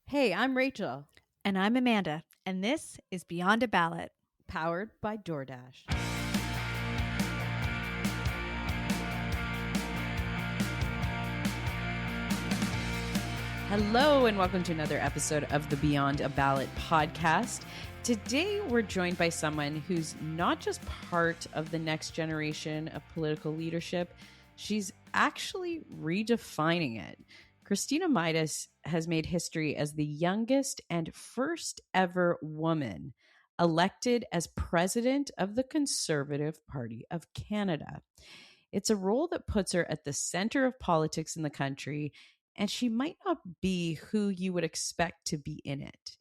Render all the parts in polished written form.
Hey, I'm Rachel, And I'm Amanda, and this is Beyond a Ballot. powered by DoorDash. Hello, and welcome to another episode of the Beyond a Ballot podcast. Today, we're joined by someone who's not just part of the next generation of political leadership, she's actually redefining it. Christina Mitas has made history as the youngest and first ever woman elected as president of the Conservative Party of Canada. It's a role that puts her at the center of politics in the country, and she might not be who you would expect to be in it.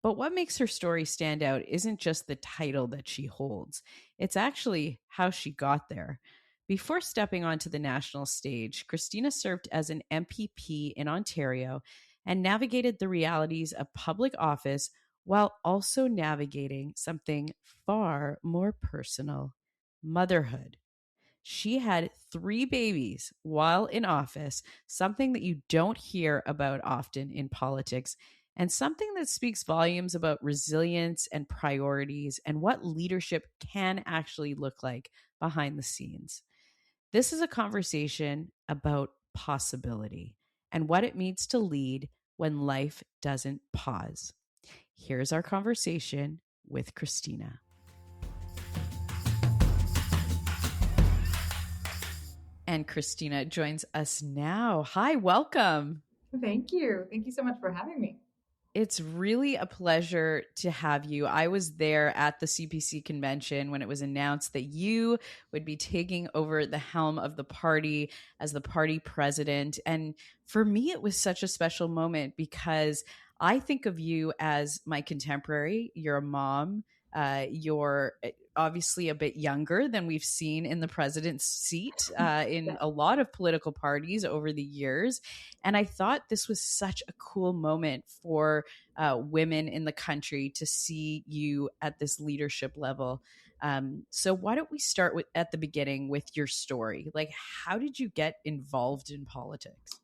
But what makes her story stand out isn't just the title that she holds, it's actually how she got there. Before stepping onto the national stage, Christina served as an MPP in Ontario and navigated the realities of public office while also navigating something far more personal: motherhood. She had 3 babies while in office, something that you don't hear about often in politics, and something that speaks volumes about resilience and priorities and what leadership can actually look like behind the scenes. This is a conversation about possibility and what it means to lead when life doesn't pause. Here's our conversation with Christina. And Christina joins us now. Hi, welcome. Thank you. Thank you so much for having me. It's really a pleasure to have you. I was there at the CPC convention when it was announced that you would be taking over the helm of the party as the party president. And for me, it was such a special moment because I think of you as my contemporary. You're a mom. You're obviously a bit younger than we've seen in the president's seat in a lot of political parties over the years. And I thought this was such a cool moment for women in the country to see you at this leadership level. So why don't we start with at the beginning with your story? Like, how did you get involved in politics?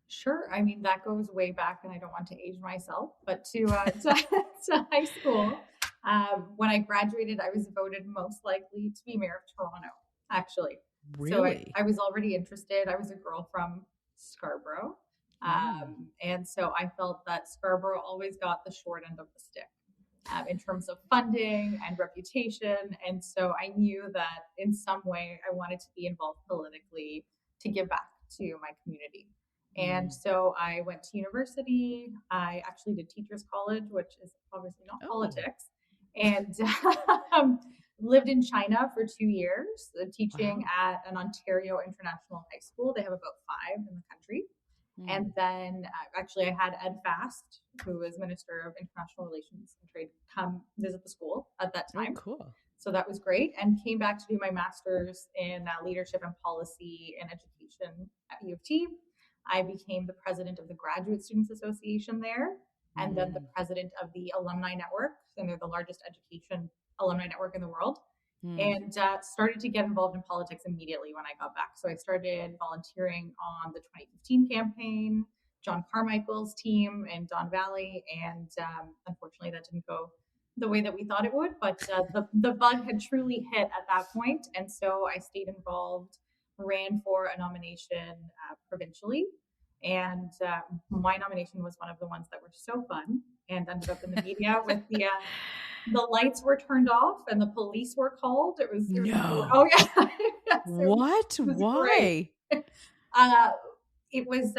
Sure. I mean, that goes way back, and I don't want to age myself, but to high school. When I graduated, I was voted most likely to be mayor of Toronto, actually. Really? So I was already interested. I was a girl from Scarborough. And so I felt that Scarborough always got the short end of the stick in terms of funding and reputation. And so I knew that in some way I wanted to be involved politically to give back to my community. And so I went to university. I actually did teachers college, which is obviously not politics, and lived in China for 2 years, teaching at an Ontario International High School. They have about 5 in the country. And then actually I had Ed Fast, who was Minister of International Relations and Trade, come visit the school at that time. Oh, cool. So that was great, and came back to do my master's in leadership and policy and education at U of T. I became the president of the Graduate Students Association there, and then the president of the Alumni Network, and they're the largest education alumni network in the world. And started to get involved in politics immediately when I got back. So I started volunteering on the 2015 campaign, John Carmichael's team in Don Valley, and unfortunately that didn't go the way that we thought it would, but the bug had truly hit at that point. And so I stayed involved, ran for a nomination provincially, and my nomination was one of the ones that were so fun and ended up in the media with the lights were turned off and the police were called. It was no. Oh yeah. Yes, what? Why? It was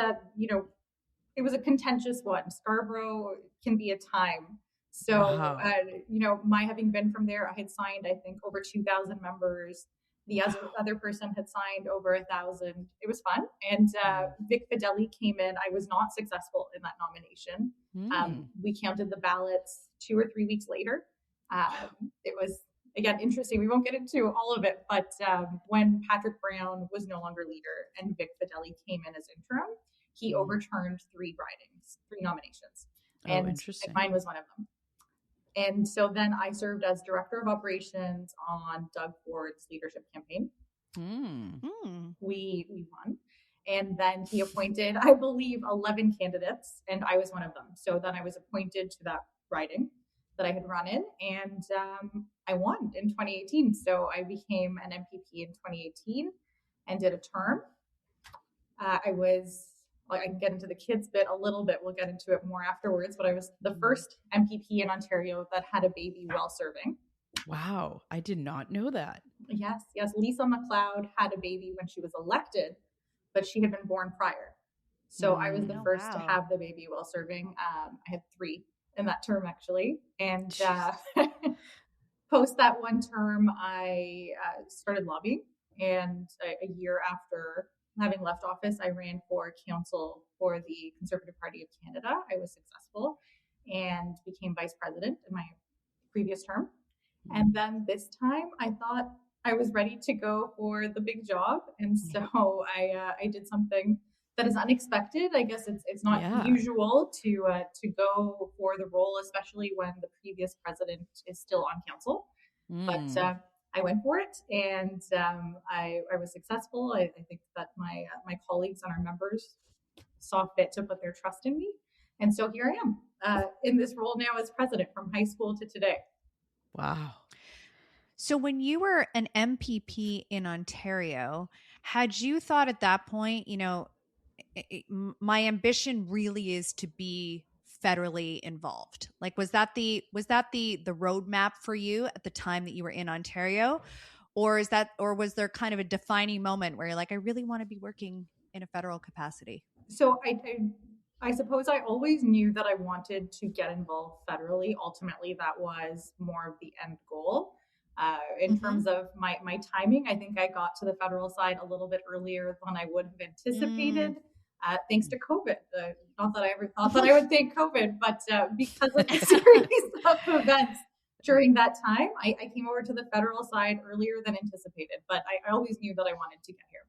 it was a contentious one. Scarborough can be a time. So wow. My having been from there, I had signed I think over 2,000 members. The other person had signed over 1,000. It was fun. And Vic Fideli came in. I was not successful in that nomination. We counted the ballots 2 or 3 weeks later. It was, again, interesting. We won't get into all of it. But when Patrick Brown was no longer leader and Vic Fideli came in as interim, he overturned 3 nominations. And interesting. Mine was one of them. And so then I served as director of operations on Doug Ford's leadership campaign. We won. And then he appointed, I believe, 11 candidates, and I was one of them. So then I was appointed to that riding that I had run in, and I won in 2018. So I became an MPP in 2018 and did a term. I was, I can get into the kids bit a little bit. We'll get into it more afterwards, but I was the first MPP in Ontario that had a baby while serving. Wow. I did not know that. Yes. Lisa McLeod had a baby when she was elected, but she had been born prior. So I was the first to have the baby while serving. I had 3 in that term, actually. And post that one term, I started lobbying. And a year after having left office, I ran for council for the Conservative Party of Canada. I was successful and became vice president in my previous term. And then this time I thought I was ready to go for the big job. And so I did something that is unexpected. I guess it's not usual to go for the role, especially when the previous president is still on council. But I went for it, and I was successful. I think that my colleagues and our members saw fit to put their trust in me. And so here I am in this role now as president from high school to today. Wow. So when you were an MPP in Ontario, had you thought at that point, my ambition really is to be federally involved? Like, was that the roadmap for you at the time that you were in Ontario? Or was there kind of a defining moment where you're like, I really want to be working in a federal capacity? So I suppose I always knew that I wanted to get involved federally. Ultimately, that was more of the end goal. In terms of my timing, I think I got to the federal side a little bit earlier than I would have anticipated, thanks to COVID. Not that I ever thought that I would thank COVID, but because of the series of events during that time, I came over to the federal side earlier than anticipated. But I always knew that I wanted to get here.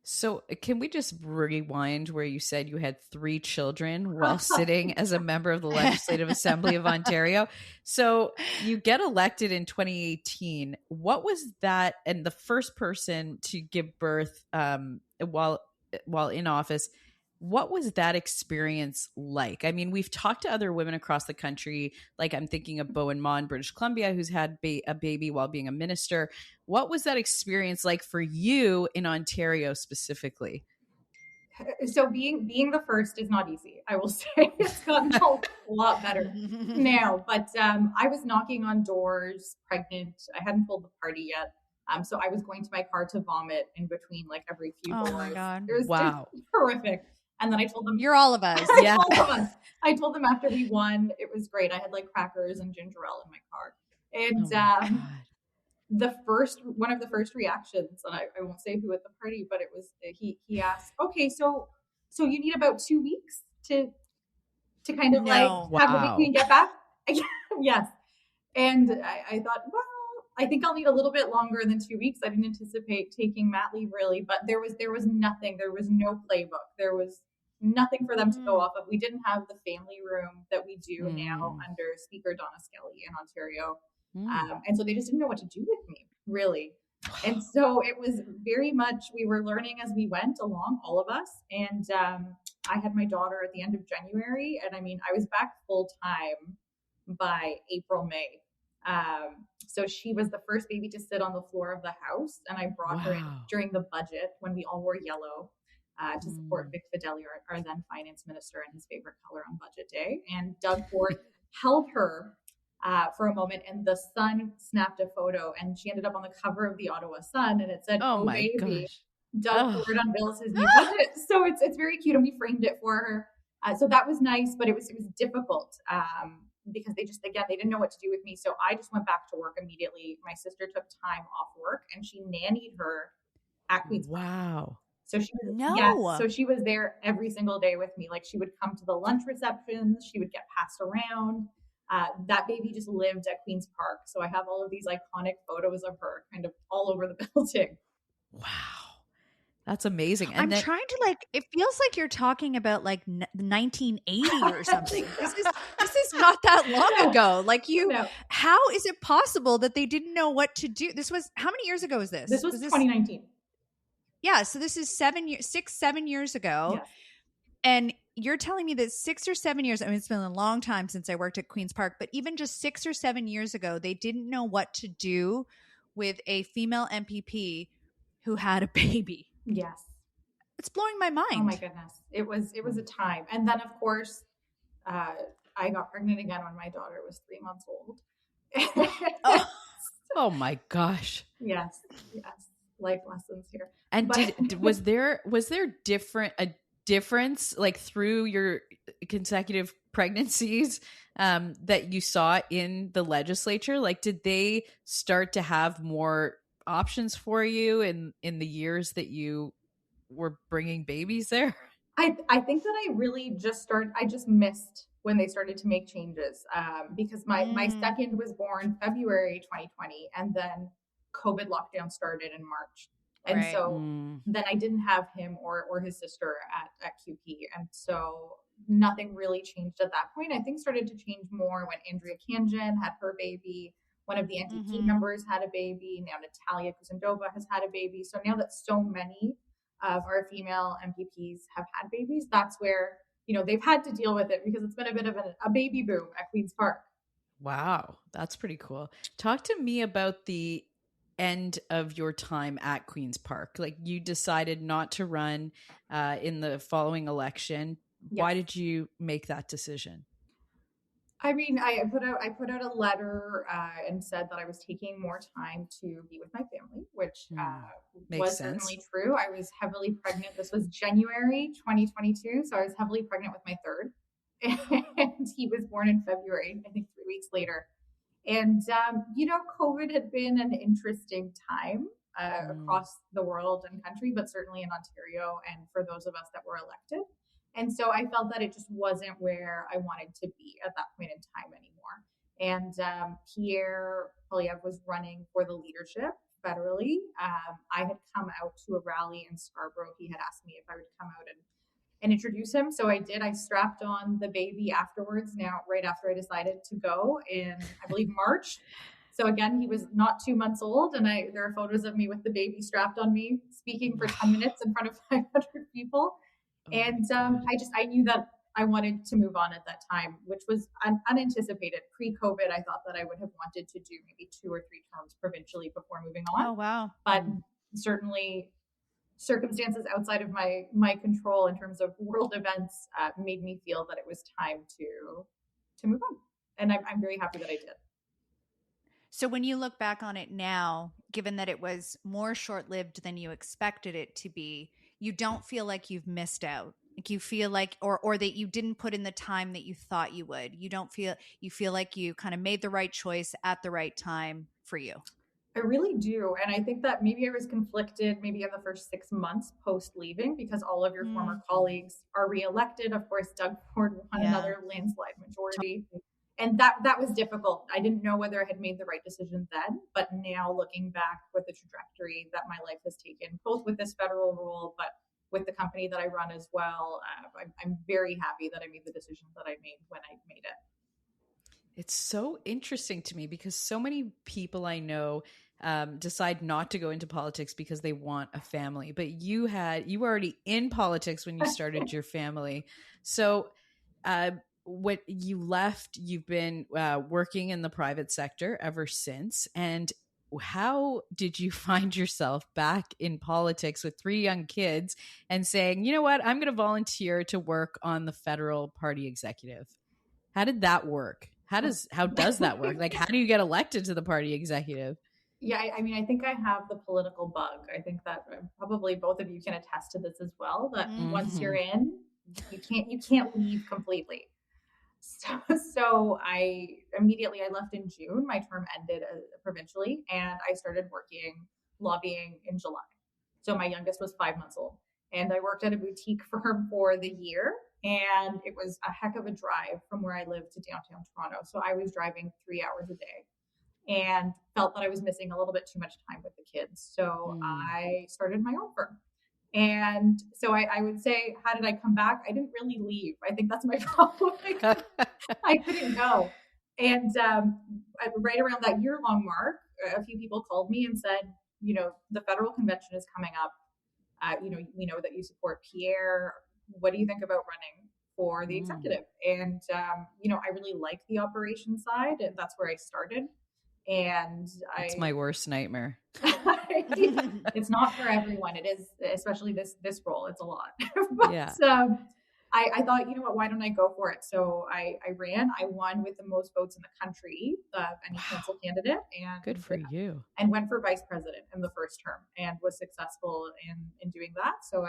So can we just rewind where you said you had 3 children while sitting as a member of the Legislative Assembly of Ontario? So you get elected in 2018. What was that? And the first person to give birth while in office, what was that experience like? I mean, we've talked to other women across the country, like I'm thinking of Bowen Ma in British Columbia, who's had a baby while being a minister. What was that experience like for you in Ontario specifically? So being the first is not easy. I will say it's gotten a lot better now, but I was knocking on doors pregnant. I hadn't told the party yet. So I was going to my car to vomit in between like every few doors. Oh my God. It was horrific. And then I told them, you're all of us. Yeah. I told them after we won, it was great. I had like crackers and ginger ale in my car. And one of the first reactions, and I won't say who at the party, but it was, he asked, okay, so you need about 2 weeks to kind of have the baby and get back? Yes. And I thought, well, I think I'll need a little bit longer than 2 weeks. I didn't anticipate taking mat leave really, but there was nothing. There was no playbook. There was nothing for them to go off of. We didn't have the family room that we do now under Speaker Donna Skelly in Ontario. And so they just didn't know what to do with me, really. And so it was very much, we were learning as we went along, all of us. And I had my daughter at the end of January. And I mean, I was back full time by April, May. So she was the first baby to sit on the floor of the house. And I brought her in during the budget when we all wore yellow to support Vic Fideli, our then finance minister, and his favorite color on budget day. And Doug Ford held her for a moment, and the Sun snapped a photo, and she ended up on the cover of the Ottawa Sun, and it said, "Oh my baby, gosh. Doug Ford unveils his new budget." So it's very cute, and we framed it for her. So that was nice, but it was difficult because they didn't know what to do with me. So I just went back to work immediately. My sister took time off work, and she nannied her at Queen's Park. Wow. So she was there every single day with me. Like, she would come to the lunch receptions. She would get passed around. That baby just lived at Queen's Park. So I have all of these iconic photos of her kind of all over the building. Wow. That's amazing. And I'm trying to it feels like you're talking about 1980 or something. This is not that long ago. How is it possible that they didn't know what to do? This was, how many years ago was this? This was 2019. yeah, so this is 7 years ago. Yes. And you're telling me that 6 or 7 years, I mean, it's been a long time since I worked at Queen's Park, but even just 6 or 7 years ago, they didn't know what to do with a female MPP who had a baby. Yes. It's blowing my mind. Oh my goodness. It was a time. And then of course, I got pregnant again when my daughter was 3 months old. Oh my gosh. Yes. Life lessons here. And was there a difference like through your consecutive pregnancies that you saw in the legislature? Like, did they start to have more options for you in the years that you were bringing babies there? I think that I just missed when they started to make changes because my second was born February 2020, and then COVID lockdown started in March. And Right. so then I didn't have him or his sister at QP. And so nothing really changed at that point. I think started to change more when Andrea Kanjan had her baby. One of the NDP members had a baby. Now Natalia Kusendova has had a baby. So now that so many of our female MPPs have had babies, that's where, they've had to deal with it because it's been a bit of a baby boom at Queen's Park. Wow, that's pretty cool. Talk to me about the end of your time at Queen's Park. Like, you decided not to run in the following election. Yes. Why did you make that decision? I mean, I put out a letter and said that I was taking more time to be with my family, which was certainly true. I was heavily pregnant. This was January 2022, so I was heavily pregnant with my third, and he was born in February, I think 3 weeks later. And COVID had been an interesting time across the world and country, but certainly in Ontario, and for those of us that were elected. And so I felt that it just wasn't where I wanted to be at that point in time anymore. And Pierre Poilievre was running for the leadership federally. I had come out to a rally in Scarborough. He had asked me if I would come out and introduce him. So I did. I strapped on the baby afterwards, right after I decided to go in, I believe, March. So again, he was not 2 months old. And there are photos of me with the baby strapped on me, speaking for 10 minutes in front of 500 people. And I knew that I wanted to move on at that time, which was unanticipated. Pre-COVID, I thought that I would have wanted to do maybe 2 or 3 terms provincially before moving on. Oh, wow. But certainly circumstances outside of my control in terms of world events made me feel that it was time to move on. And I'm very happy that I did. So when you look back on it now, given that it was more short-lived than you expected it to be, you don't feel like you've missed out. Like you feel like, or that you didn't put in the time that you thought you would. You feel like you kind of made the right choice at the right time for you. I really do. And I think that maybe I was conflicted maybe in the first 6 months post leaving because all of your former colleagues are reelected. Of course, Doug Ford won another landslide majority. And that was difficult. I didn't know whether I had made the right decision then, but now looking back with the trajectory that my life has taken, both with this federal role, but with the company that I run as well, I'm very happy that I made the decision that I made when I made it. It's so interesting to me because so many people I know decide not to go into politics because they want a family, but you were already in politics when you started your family. So, when you left, you've been working in the private sector ever since. And how did you find yourself back in politics with 3 young kids and saying, you know what, I'm going to volunteer to work on the federal party executive? How did that work? How does that work? Like, how do you get elected to the party executive? Yeah, I mean, I think I have the political bug. I think that probably both of you can attest to this as well, that once you're in, you can't leave completely. So I left in June. My term ended provincially, and I started lobbying in July. So my youngest was 5 months old, and I worked at a boutique firm for the year, and it was a heck of a drive from where I live to downtown Toronto. So I was driving 3 hours a day and felt that I was missing a little bit too much time with the kids. So I started my own firm. And so I would say, how did I come back? I didn't really leave. I think that's my problem. I couldn't go. And right around that year-long mark, a few people called me and said, the federal convention is coming up. We know that you support Pierre. What do you think about running for the executive? And, I really like the operations side, and that's where I started. And it's my worst nightmare. It's not for everyone. It is, especially this role. It's a lot. But, yeah. I thought, you know what, why don't I go for it? So I ran. I won with the most votes in the country of any council candidate, and good for you. And went for vice president in the first term, and was successful in doing that. So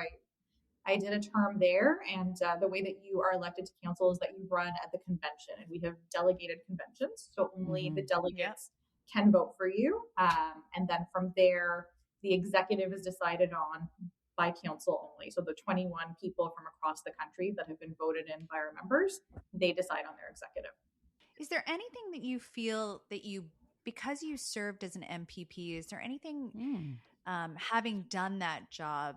I did a term there, and the way that you are elected to council is that you run at the convention, and we have delegated conventions, so only the delegates can vote for you. And then from there, the executive is decided on by council only. So the 21 people from across the country that have been voted in by our members, they decide on their executive. Is there anything that you feel that because you served as an MPP, is there anything having done that job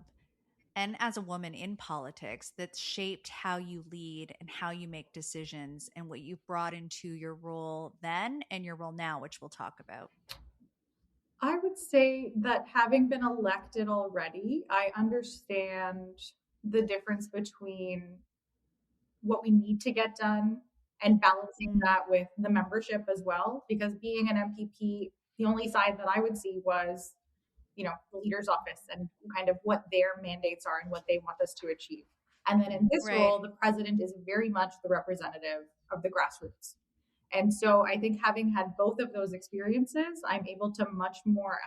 and as a woman in politics that shaped how you lead and how you make decisions and what you brought into your role then and your role now, which we'll talk about? I would say that having been elected already, I understand the difference between what we need to get done and balancing that with the membership as well. Because being an MPP, the only side that I would see was, the leader's office and kind of what their mandates are and what they want us to achieve. And then in this role, the president is very much the representative of the grassroots. And so I think having had both of those experiences, I'm able to much more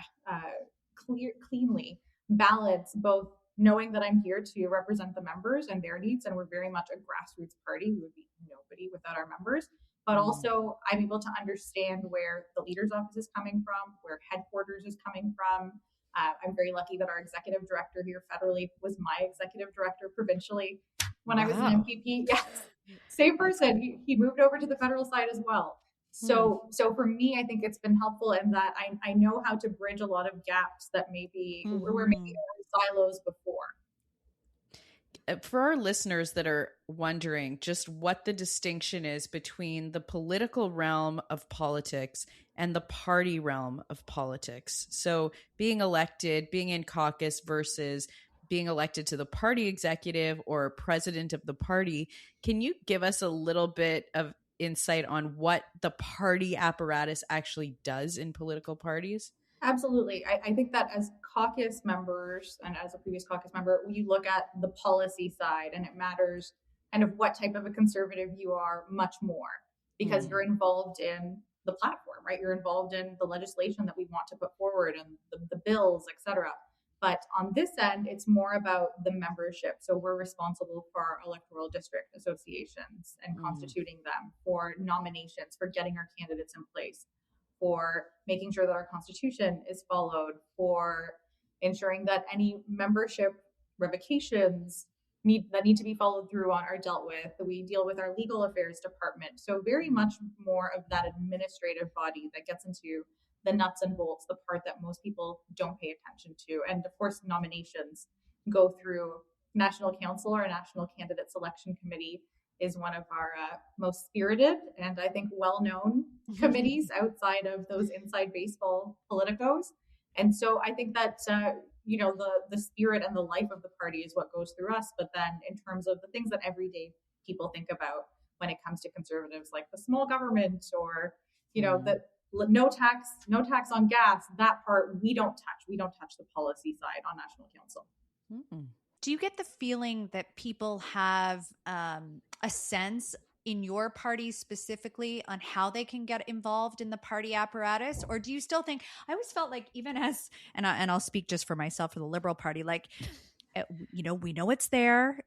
cleanly balance both knowing that I'm here to represent the members and their needs, and we're very much a grassroots party. We would be nobody without our members. But also I'm able to understand where the leader's office is coming from, where headquarters is coming from. I'm very lucky that our executive director here federally was my executive director provincially when I was an MPP. Yes. Same person. He moved over to the federal side as well. So for me, I think it's been helpful in that I know how to bridge a lot of gaps that maybe were maybe silos before. For our listeners that are wondering just what the distinction is between the political realm of politics and the party realm of politics. So being elected, being in caucus versus being elected to the party executive or president of the party. Can you give us a little bit of insight on what the party apparatus actually does in political parties? Absolutely. I think that as caucus members and as a previous caucus member, you look at the policy side, and it matters kind of what type of a conservative you are much more because you're involved in the platform, right? You're involved in the legislation that we want to put forward and the bills, et cetera. But on this end, it's more about the membership. So we're responsible for our electoral district associations and constituting them, for nominations, for getting our candidates in place, for making sure that our constitution is followed, for ensuring that any membership revocations that need to be followed through on are dealt with. We deal with our legal affairs department. So very much more of that administrative body that gets into the nuts and bolts, the part that most people don't pay attention to. And of course, nominations go through National Council or National Candidate Selection Committee is one of our most spirited and I think well-known committees outside of those inside baseball politicos. And so I think that, the spirit and the life of the party is what goes through us. But then in terms of the things that everyday people think about when it comes to conservatives, like the small government or, the no tax on gas, that part we don't touch. We don't touch the policy side on National Council. Do you get the feeling that people have a sense in your party specifically on how they can get involved in the party apparatus? Or do you still think, I always felt like even as, and I'll speak just for myself for the Liberal Party, like, we know it's there.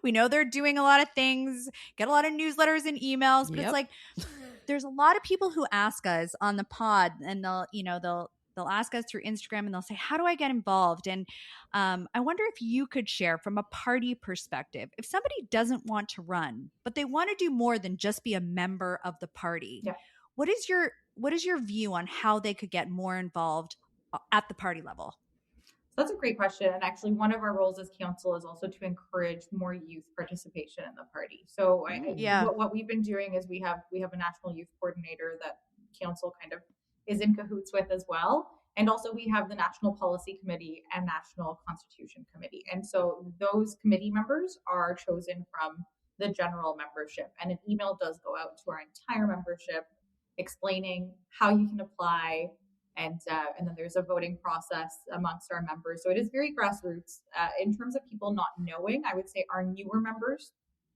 We know they're doing a lot of things, get a lot of newsletters and emails, but it's like, there's a lot of people who ask us on the pod and they'll ask us through Instagram and they'll say, how do I get involved? And I wonder if you could share from a party perspective, if somebody doesn't want to run, but they want to do more than just be a member of the party. What is your view on how they could get more involved at the party level? So that's a great question. And actually one of our roles as council is also to encourage more youth participation in the party. So what we've been doing is we have a national youth coordinator that council kind of is in cahoots with as well. And also we have the National Policy Committee and National Constitution Committee. And so those committee members are chosen from the general membership. And an email does go out to our entire membership explaining how you can apply. And then there's a voting process amongst our members. So it is very grassroots. In terms of people not knowing, I would say our newer members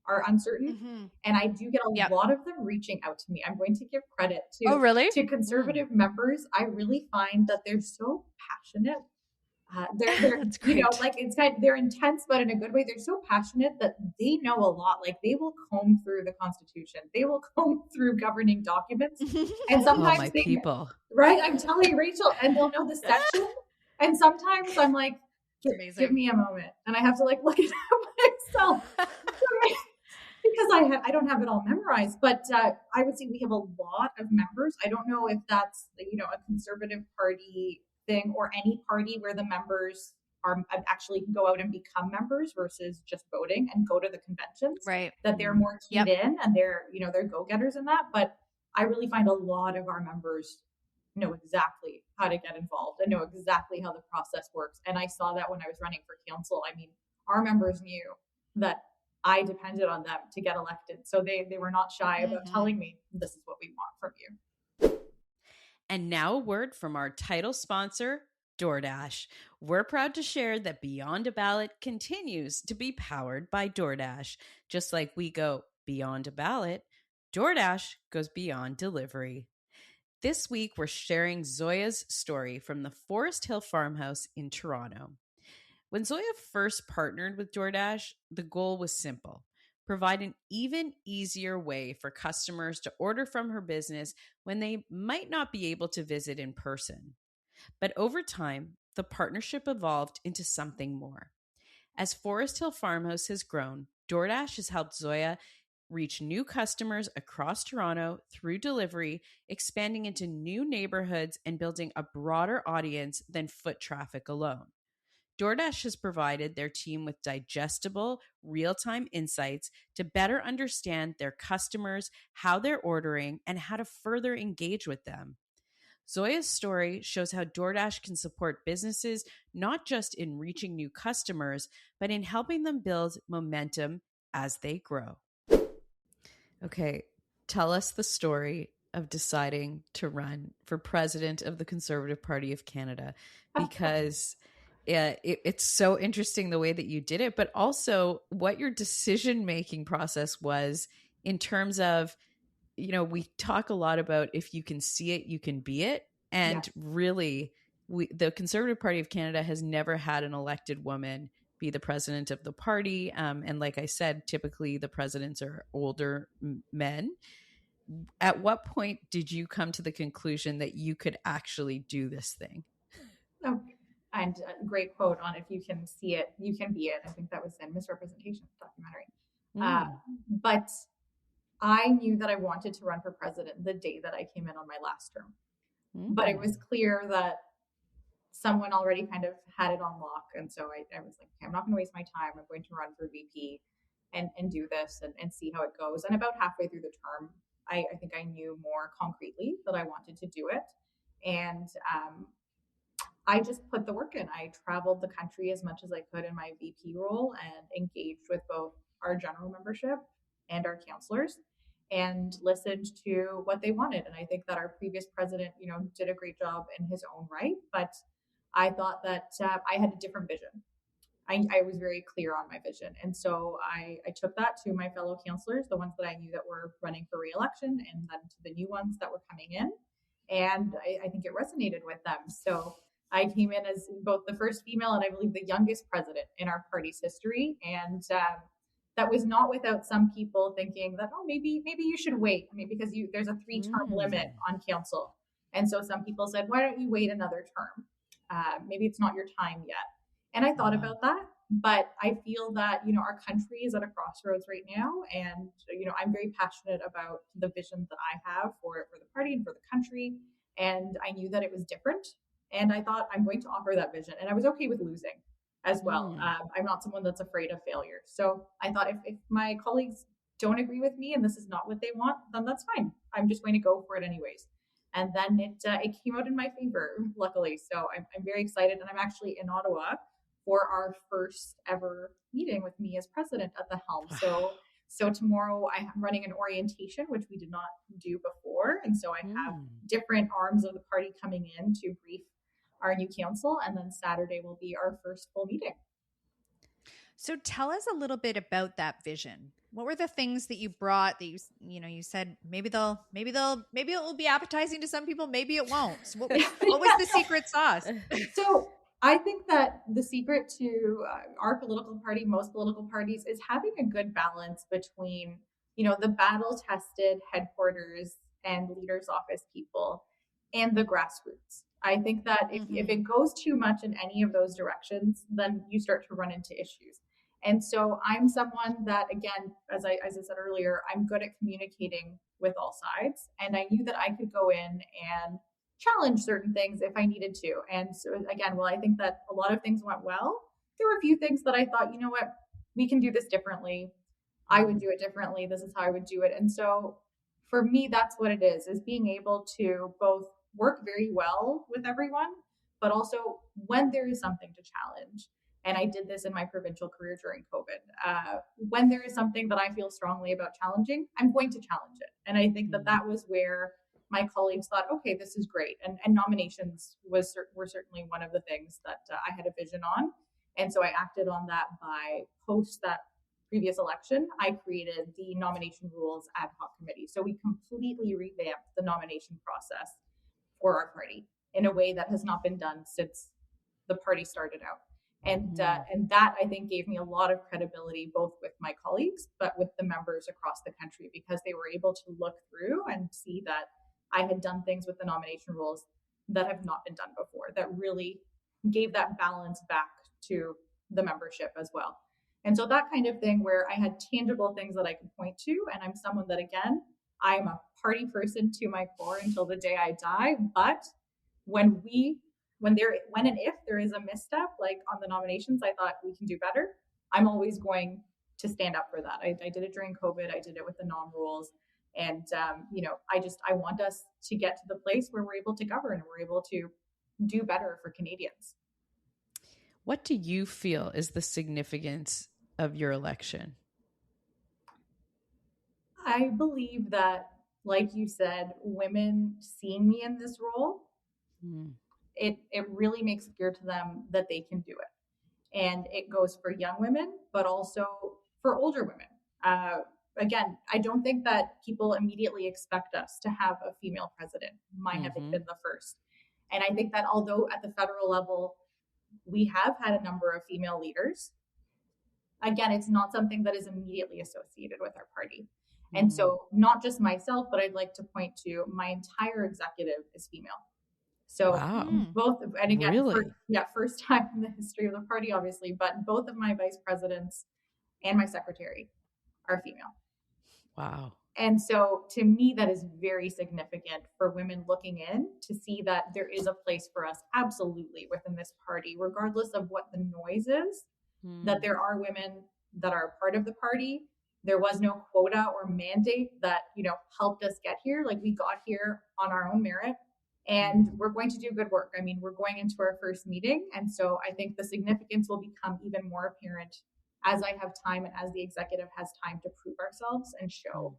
are uncertain. Mm-hmm. And I do get a lot of them reaching out to me. I'm going to give credit to conservative members. I really find that they're so passionate. They're like they're intense, but in a good way. They're so passionate that they know a lot. Like they will comb through the Constitution. They will comb through governing documents. And sometimes people. Right? I'm telling you, Rachel, and they'll know the section. And sometimes I'm like, give me a moment. And I have to like look it up myself. Because I don't have it all memorized, but I would say we have a lot of members. I don't know if that's a Conservative Party thing or any party where the members are actually go out and become members versus just voting and go to the conventions. Right. That they're more keyed in and they're go-getters in that. But I really find a lot of our members know exactly how to get involved and know exactly how the process works. And I saw that when I was running for council. I mean, our members knew that I depended on them to get elected. So they were not shy about telling me, this is what we want from you. And now a word from our title sponsor, DoorDash. We're proud to share that Beyond a Ballot continues to be powered by DoorDash. Just like we go beyond a ballot, DoorDash goes beyond delivery. This week, we're sharing Zoya's story from the Forest Hill farmhouse in Toronto. When Zoya first partnered with DoorDash, the goal was simple: provide an even easier way for customers to order from her business when they might not be able to visit in person. But over time, the partnership evolved into something more. As Forest Hill Farmhouse has grown, DoorDash has helped Zoya reach new customers across Toronto through delivery, expanding into new neighborhoods and building a broader audience than foot traffic alone. DoorDash has provided their team with digestible, real-time insights to better understand their customers, how they're ordering, and how to further engage with them. Zoya's story shows how DoorDash can support businesses not just in reaching new customers, but in helping them build momentum as they grow. Okay, tell us the story of deciding to run for president of the Conservative Party of Canada, because it's so interesting the way that you did it, but also what your decision-making process was in terms of, we talk a lot about if you can see it, you can be it. And really, the Conservative Party of Canada has never had an elected woman be the president of the party. And like I said, typically the presidents are older men. At what point did you come to the conclusion that you could actually do this thing? Oh, and a great quote on, if you can see it, you can be it. I think that was in Misrepresentation documentary. But I knew that I wanted to run for president the day that I came in on my last term. But it was clear that someone already kind of had it on lock. And so I was like, okay, I'm not going to waste my time. I'm going to run for VP and do this and see how it goes. And about halfway through the term, I think I knew more concretely that I wanted to do it. And I just put the work in. I traveled the country as much as I could in my VP role and engaged with both our general membership and our councillors and listened to what they wanted. And I think that our previous president, did a great job in his own right. But I thought that I had a different vision. I was very clear on my vision. And so I took that to my fellow councillors, the ones that I knew that were running for re-election, and then to the new ones that were coming in. And I think it resonated with them. So I came in as both the first female and I believe the youngest president in our party's history. And that was not without some people thinking that, maybe you should wait. I mean, because there's a 3-term limit on council. And so some people said, why don't you wait another term? Maybe it's not your time yet. And I thought about that, but I feel that, our country is at a crossroads right now. And, I'm very passionate about the vision that I have for the party and for the country. And I knew that it was different. And I thought, I'm going to offer that vision. And I was okay with losing as well. I'm not someone that's afraid of failure. So I thought if my colleagues don't agree with me and this is not what they want, then that's fine. I'm just going to go for it anyways. And then it came out in my favor, luckily. So I'm very excited. And I'm actually in Ottawa for our first ever meeting with me as president at the helm. So tomorrow I'm running an orientation, which we did not do before. And so I have different arms of the party coming in to brief our new council. And then Saturday will be our first full meeting. So tell us a little bit about that vision. What were the things that you brought that you said maybe it will be appetizing to some people, maybe it won't. So what was the secret sauce? So I think that the secret to our political party, most political parties, is having a good balance between, the battle-tested headquarters and leaders' office people and the grassroots. I think that if it goes too much in any of those directions, then you start to run into issues. And so I'm someone that, again, as I said earlier, I'm good at communicating with all sides. And I knew that I could go in and challenge certain things if I needed to. And so again, while I think that a lot of things went well, there were a few things that I thought, you know what, we can do this differently. I would do it differently. This is how I would do it. And so for me, that's what it is being able to both work very well with everyone, but also when there is something to challenge. And I did this in my provincial career during COVID. When there is something that I feel strongly about challenging, I'm going to challenge it. And I think that was where my colleagues thought, okay, this is great. And nominations were certainly one of the things that I had a vision on. And so I acted on that by post that previous election. I created the nomination rules ad hoc committee. So we completely revamped the nomination process for our party in a way that has not been done since the party started out. And that, I think, gave me a lot of credibility, both with my colleagues, but with the members across the country, because they were able to look through and see that I had done things with the nomination rules that have not been done before, that really gave that balance back to the membership as well. And so that kind of thing where I had tangible things that I could point to. And I'm someone that, again, I'm a party person to my core until the day I die. But when and if there is a misstep, like on the nominations, I thought we can do better, I'm always going to stand up for that. I did it during COVID. I did it with the nom rules. And, I want us to get to the place where we're able to govern, we're able to do better for Canadians. What do you feel is the significance of your election? I believe that, like you said, women seeing me in this role, it really makes clear to them that they can do it. And it goes for young women, but also for older women. Again, I don't think that people immediately expect us to have a female president, my having been the first. And I think that although at the federal level, we have had a number of female leaders, again, it's not something that is immediately associated with our party. And so not just myself, but I'd like to point to my entire executive is female. So both, and again, really? First time in the history of the party, obviously, but both of my vice presidents and my secretary are female. Wow. And so to me, that is very significant for women looking in to see that there is a place for us absolutely within this party, regardless of what the noise is, that there are women that are part of the party. There was no quota or mandate that, helped us get here. Like, we got here on our own merit, and we're going to do good work. I mean, we're going into our first meeting. And so I think the significance will become even more apparent as I have time and as the executive has time to prove ourselves and show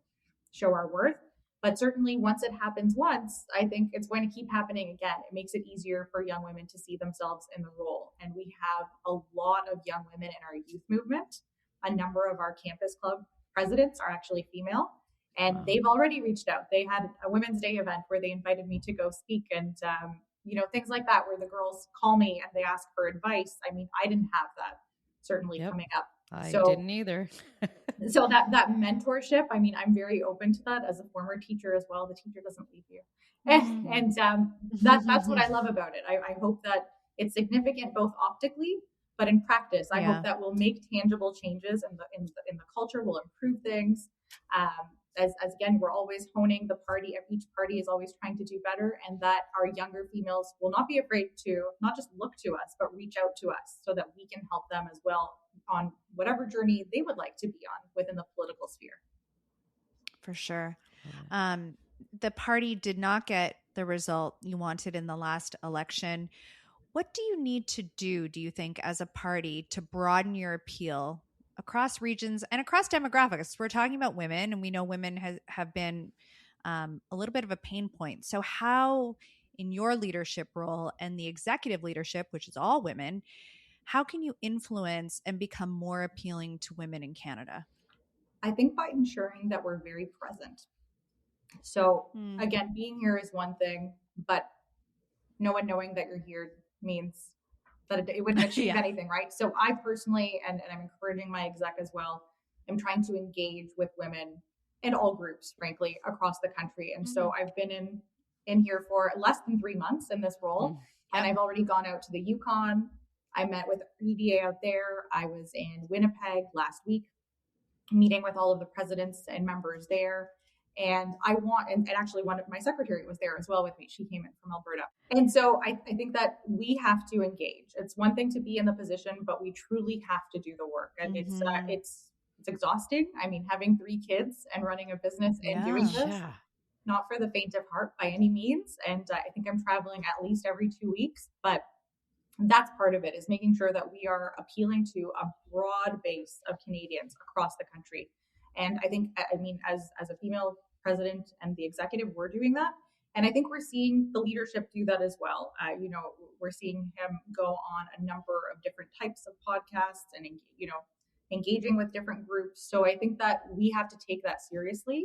our worth. But certainly once it happens once, I think it's going to keep happening again. It makes it easier for young women to see themselves in the role. And we have a lot of young women in our youth movement. A number of our campus club presidents are actually female, and they've already reached out. They had a Women's Day event where they invited me to go speak, and things like that, where the girls call me and they ask for advice. I mean, I didn't have that certainly coming up. I didn't either. So that mentorship, I mean, I'm very open to that as a former teacher as well. The teacher doesn't leave you. And that's what I love about it. I hope that it's significant both optically, but in practice, I hope that we'll make tangible changes in the culture, will improve things. As again, we're always honing the party. Each party is always trying to do better, and that our younger females will not be afraid to not just look to us, but reach out to us so that we can help them as well on whatever journey they would like to be on within the political sphere. For sure. The party did not get the result you wanted in the last election. What do you need to do you think, as a party to broaden your appeal across regions and across demographics? We're talking about women, and we know women have been a little bit of a pain point. So how, in your leadership role and the executive leadership, which is all women, how can you influence and become more appealing to women in Canada? I think by ensuring that we're very present. So again, being here is one thing, but no one knowing that you're here means that it wouldn't achieve anything, right? So I personally, and I'm encouraging my exec as well, am trying to engage with women in all groups, frankly, across the country. And so I've been in here for less than 3 months in this role, and I've already gone out to the Yukon. I met with EDA out there. I was in Winnipeg last week, meeting with all of the presidents and members there. And and actually one of my secretary was there as well with me. She came in from Alberta. And so I think that we have to engage. It's one thing to be in the position, but we truly have to do the work. And it's exhausting. I mean, having 3 kids and running a business and doing this, not for the faint of heart by any means. And I think I'm traveling at least every 2 weeks, but that's part of it, is making sure that we are appealing to a broad base of Canadians across the country. And I think, I mean, as a female president and the executive, we're doing that. And I think we're seeing the leadership do that as well. We're seeing him go on a number of different types of podcasts and, engaging with different groups. So I think that we have to take that seriously.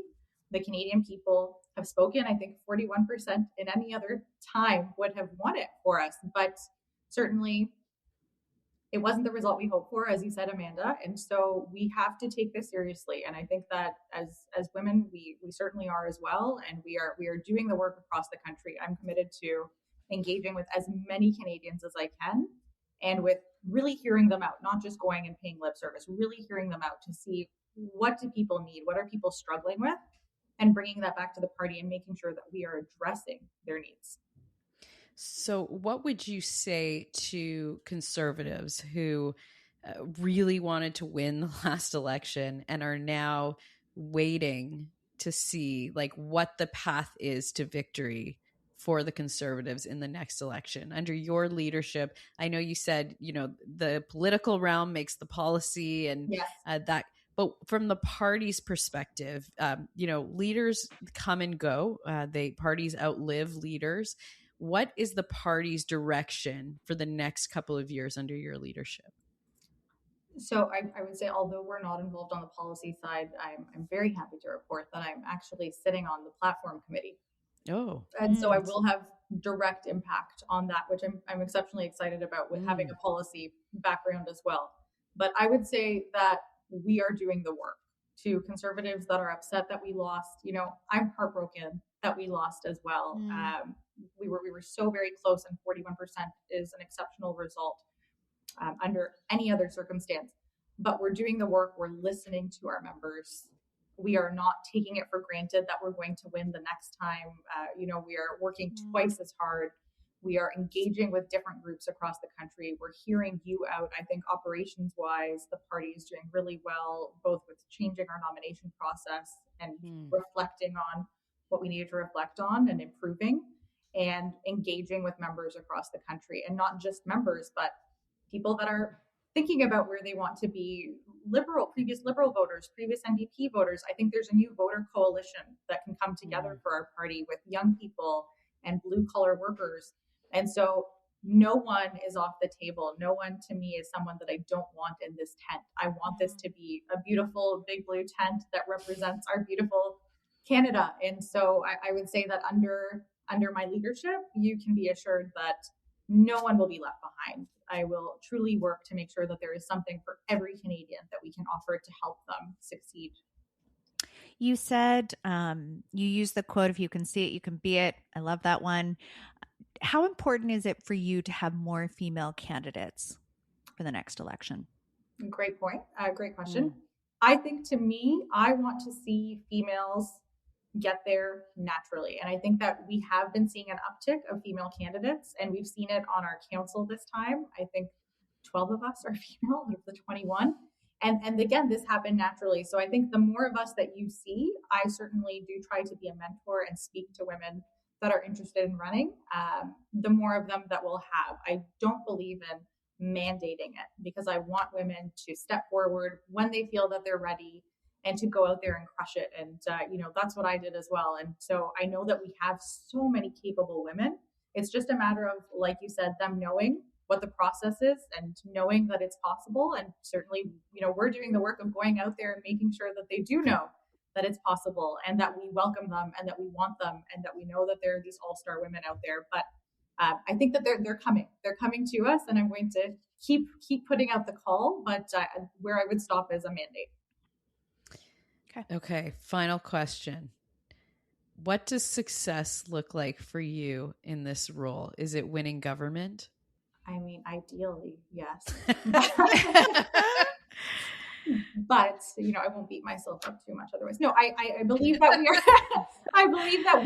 The Canadian people have spoken. I think 41% in any other time would have won it for us. But certainly it wasn't the result we hoped for, as you said, Amanda. And so we have to take this seriously. And I think that as women, we certainly are as well. And we are doing the work across the country. I'm committed to engaging with as many Canadians as I can, and with really hearing them out, not just going and paying lip service, really hearing them out to see what do people need, what are people struggling with, and bringing that back to the party and making sure that we are addressing their needs. So what would you say to conservatives who really wanted to win the last election and are now waiting to see like what the path is to victory for the Conservatives in the next election under your leadership? I know you said, the political realm makes the policy and that, but from the party's perspective, leaders come and go. Parties outlive leaders. What is the party's direction for the next couple of years under your leadership? So I would say, although we're not involved on the policy side, I'm very happy to report that I'm actually sitting on the platform committee. Oh, and so I will have direct impact on that, which I'm exceptionally excited about, with having a policy background as well. But I would say that we are doing the work. To conservatives that are upset that we lost, I'm heartbroken that we lost as well. We were so very close, and 41% is an exceptional result under any other circumstance. But we're doing the work. We're listening to our members. We are not taking it for granted that we're going to win the next time. We are working twice as hard. We are engaging with different groups across the country. We're hearing you out. I think operations-wise, the party is doing really well, both with changing our nomination process and reflecting on what we needed to reflect on and improving, and engaging with members across the country. And not just members, but people that are thinking about where they want to be, previous Liberal voters, previous NDP voters. I think there's a new voter coalition that can come together for our party with young people and blue-collar workers. And so no one is off the table. No one, to me, is someone that I don't want in this tent. I want this to be a beautiful big blue tent that represents our beautiful Canada. And so I would say that under my leadership, you can be assured that no one will be left behind. I will truly work to make sure that there is something for every Canadian that we can offer to help them succeed. You said, you used the quote, "If you can see it, you can be it." I love that one. How important is it for you to have more female candidates for the next election? Great point. Great question. I think, to me, I want to see females get there naturally. And I think that we have been seeing an uptick of female candidates, and we've seen it on our council this time. I think 12 of us are female out of the 21. And again, this happened naturally. So I think the more of us that you see, I certainly do try to be a mentor and speak to women that are interested in running, the more of them that we'll have. I don't believe in mandating it because I want women to step forward when they feel that they're ready and to go out there and crush it. And, that's what I did as well. And so I know that we have so many capable women. It's just a matter of, like you said, them knowing what the process is and knowing that it's possible. And certainly, we're doing the work of going out there and making sure that they do know that it's possible and that we welcome them and that we want them and that we know that there are these all-star women out there. But I think that they're coming. They're coming to us, and I'm going to keep putting out the call. But where I would stop is a mandate. Okay. Final question. What does success look like for you in this role? Is it winning government? I mean, ideally, yes. But I won't beat myself up too much otherwise. No, I believe that we are I believe that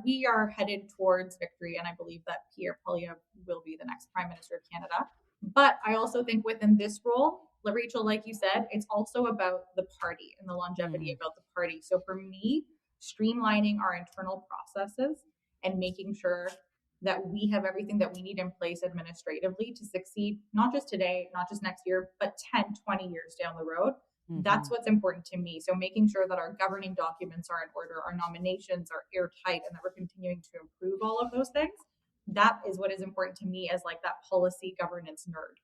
we are headed towards victory, and I believe that Pierre Poilievre will be the next Prime Minister of Canada. But I also think within this role, Rachel, like you said, it's also about the party and the longevity about the party. So for me, streamlining our internal processes and making sure that we have everything that we need in place administratively to succeed, not just today, not just next year, but 10, 20 years down the road. That's what's important to me. So making sure that our governing documents are in order, our nominations are airtight, and that we're continuing to improve all of those things. That is what is important to me as like that policy governance nerd.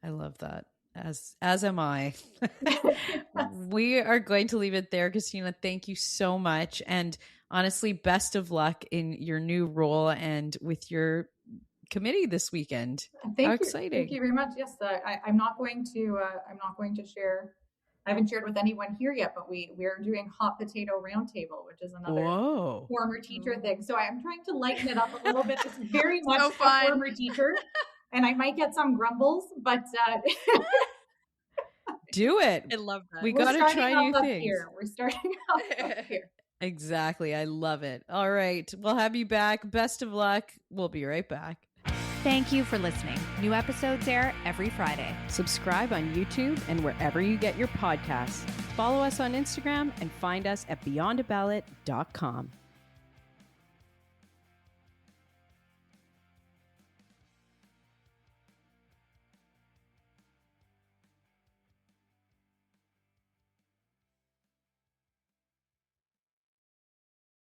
I love that. As am I. We are going to leave it there. Christina, thank you so much. And honestly, best of luck in your new role and with your committee this weekend. How you. Exciting. Thank you very much. Yes, I'm not going to share. I haven't shared with anyone here yet, but we're doing hot potato roundtable, which is another former teacher thing. So I'm trying to lighten it up a little bit. It's very much a former teacher, and I might get some grumbles, but do it. I love that. We got to try new things. We're starting off up here. Exactly. I love it. All right. We'll have you back. Best of luck. We'll be right back. Thank you for listening. New episodes air every Friday. Subscribe on YouTube and wherever you get your podcasts. Follow us on Instagram and find us at beyondaballot.com.